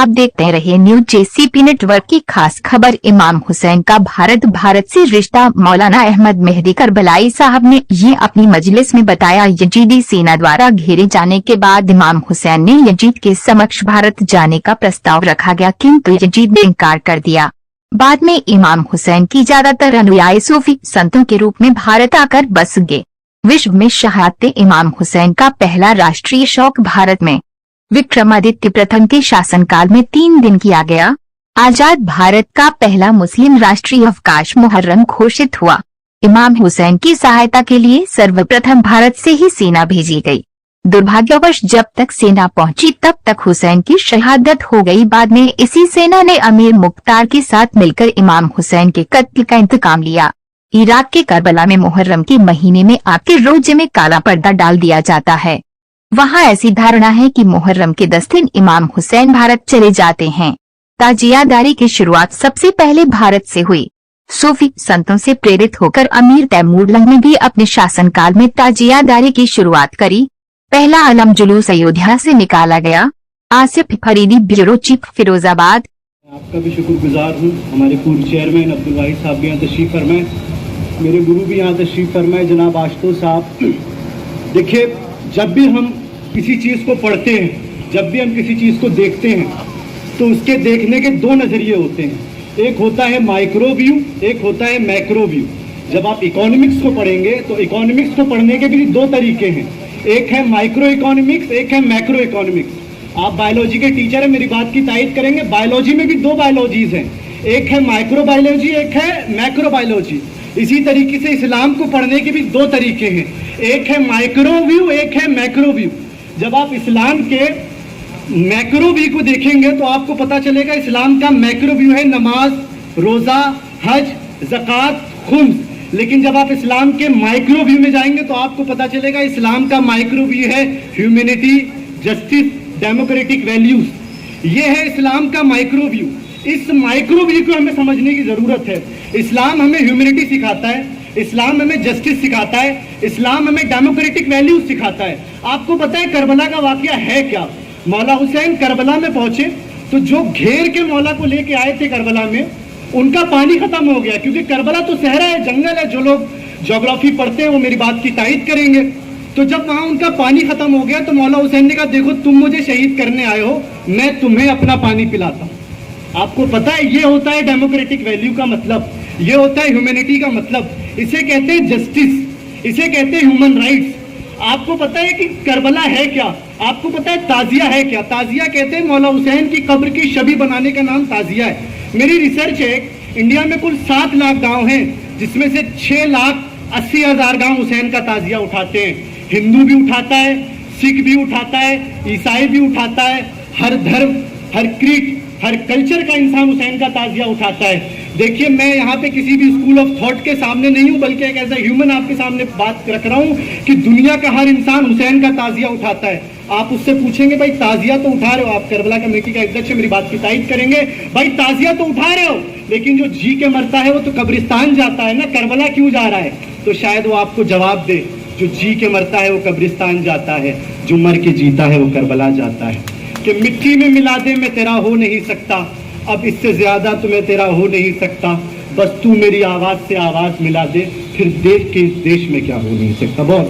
आप देखते रहिए न्यूज जेसीपी नेटवर्क की खास खबर। इमाम हुसैन का भारत से रिश्ता। मौलाना अहमद मेहदी करबलाई साहब ने ये अपनी मजलिस में बताया। यजीदी सेना द्वारा घेरे जाने के बाद इमाम हुसैन ने यजीद के समक्ष भारत जाने का प्रस्ताव रखा गया, किंतु यजीद ने इनकार कर दिया। बाद में इमाम हुसैन की ज्यादातर अनुयायी सूफी संतों के रूप में भारत आकर बस गए। विश्व में शहादत इमाम हुसैन का पहला राष्ट्रीय शोक भारत में विक्रमादित्य प्रथम के शासनकाल में 3 दिन किया गया। आजाद भारत का पहला मुस्लिम राष्ट्रीय अवकाश मुहर्रम घोषित हुआ। इमाम हुसैन की सहायता के लिए सर्वप्रथम भारत से ही सेना भेजी गई। दुर्भाग्यवश जब तक सेना पहुंची तब तक हुसैन की शहादत हो गई। बाद में इसी सेना ने अमीर मुख्तार के साथ मिलकर इमाम हुसैन के कत्ल का इंतकाम लिया। इराक के करबला में मुहर्रम के महीने में आपके रोजे में काला पर्दा डाल दिया जाता है। वहाँ ऐसी धारणा है कि मुहर्रम के 10 दिन इमाम हुसैन भारत चले जाते हैं। ताजियादारी की शुरुआत सबसे पहले भारत से हुई। सूफी संतों से प्रेरित होकर अमीर तैमूरलंग ने भी अपने शासनकाल में ताजियादारी की शुरुआत करी। पहला अलम जुलूस अयोध्या से निकाला गया। Asif Faridi, bureau chief, Firozabad. आपका भी शुक्रगुजार हूँ। हमारे पूर्व चेयरमैन अब्दुल वाहिद साहब भी यहाँ तशरीफ फरमाए, मेरे गुरु भी यहाँ तशरीफ फरमाए, जनाब आशुतोष साहब। देखिए, जब भी हम किसी चीज़ को पढ़ते हैं, जब भी हम किसी चीज़ को देखते हैं, तो उसके देखने के 2 नज़रिए होते हैं। एक होता है माइक्रो व्यू, एक होता है मैक्रो व्यू। जब आप इकोनॉमिक्स को पढ़ेंगे तो इकोनॉमिक्स को पढ़ने के भी 2 तरीके हैं। एक है माइक्रो इकोनॉमिक्स, एक है मैक्रो इकोनॉमिक्स। आप बायोलॉजी के टीचर हैं, मेरी बात की तायद करेंगे। बायोलॉजी में भी 2 बायोलॉजीज हैं, एक है माइक्रो बायोलॉजी, एक है मैक्रो बायोलॉजी। इसी तरीके से इस्लाम को पढ़ने के भी 2 तरीके हैं, एक है माइक्रो व्यू, एक है मैक्रो व्यू। जब आप इस्लाम के मैक्रो व्यू को देखेंगे तो आपको पता चलेगा इस्लाम का मैक्रो व्यू है नमाज, रोजा, हज, ज़कात, खुम्स। लेकिन जब आप इस्लाम के माइक्रो व्यू में जाएंगे तो आपको पता चलेगा इस्लाम का माइक्रो व्यू है ह्यूमैनिटी, जस्टिस, डेमोक्रेटिक वैल्यूज। ये है इस्लाम का माइक्रो व्यू। इस माइक्रो व्यू को हमें समझने की जरूरत है। इस्लाम हमें ह्यूमैनिटी सिखाता है, इस्लाम हमें जस्टिस सिखाता है, इस्लाम हमें डेमोक्रेटिक वैल्यूज सिखाता है। आपको पता है करबला का वाकया है क्या? मौला हुसैन करबला में पहुंचे तो जो घेर के मौला को लेके आए थे करबला में, उनका पानी खत्म हो गया, क्योंकि करबला तो सहरा है, जंगल है। जो लोग ज्योग्राफी पढ़ते हैं वो मेरी बात की तायद करेंगे। तो जब वहां उनका पानी खत्म हो गया तो मौला हुसैन ने कहा, देखो तुम मुझे शहीद करने आए हो, मैं तुम्हें अपना पानी पिलाता हूं। आपको पता है ये होता है डेमोक्रेटिक वैल्यू का मतलब, ये होता है ह्यूमैनिटी का मतलब। इसे कहते हैं जस्टिस, इसे कहते हैं ह्यूमन राइट्स। आपको पता है कि करबला है क्या? आपको पता है ताजिया है क्या? ताजिया कहते हैं मौला हुसैन की कब्र की छवि बनाने का नाम ताजिया है। मेरी रिसर्च है, इंडिया में कुल 7 लाख गांव हैं, जिसमें से 6,80,000 गांव हुसैन का ताजिया उठाते हैं। हिंदू भी उठाता है, सिख भी उठाता है, ईसाई भी उठाता है, हर धर्म, हर क्रीड, हर कल्चर का इंसान हुसैन का ताजिया उठाता है। देखिए, मैं यहाँ पे किसी भी स्कूल ऑफ थॉट के सामने नहीं हूँ, बल्कि एक ऐसा ह्यूमन आपके सामने बात रख रहा हूँ कि दुनिया का हर इंसान हुसैन का ताजिया उठाता है। आप उससे पूछेंगे, भाई ताजिया तो उठा रहे हो, आप करबला कमेटी का अध्यक्ष, मेरी बात की तायद करेंगे, भाई ताजिया तो उठा रहे हो, लेकिन जो जी के मरता है वो तो कब्रिस्तान जाता है ना, करबला क्यों जा रहा है? तो शायद वो आपको जवाब दे, जो जी के मरता है वो कब्रिस्तान जाता है, जो मर के जीता है वो करबला जाता है। कि मिट्टी में मिला दे मैं तेरा हो नहीं सकता, अब इससे ज्यादा तो मैं तेरा हो नहीं सकता, बस तू मेरी आवाज से आवाज मिला दे, फिर देश के इस देश में क्या हो नहीं सकता। बहुत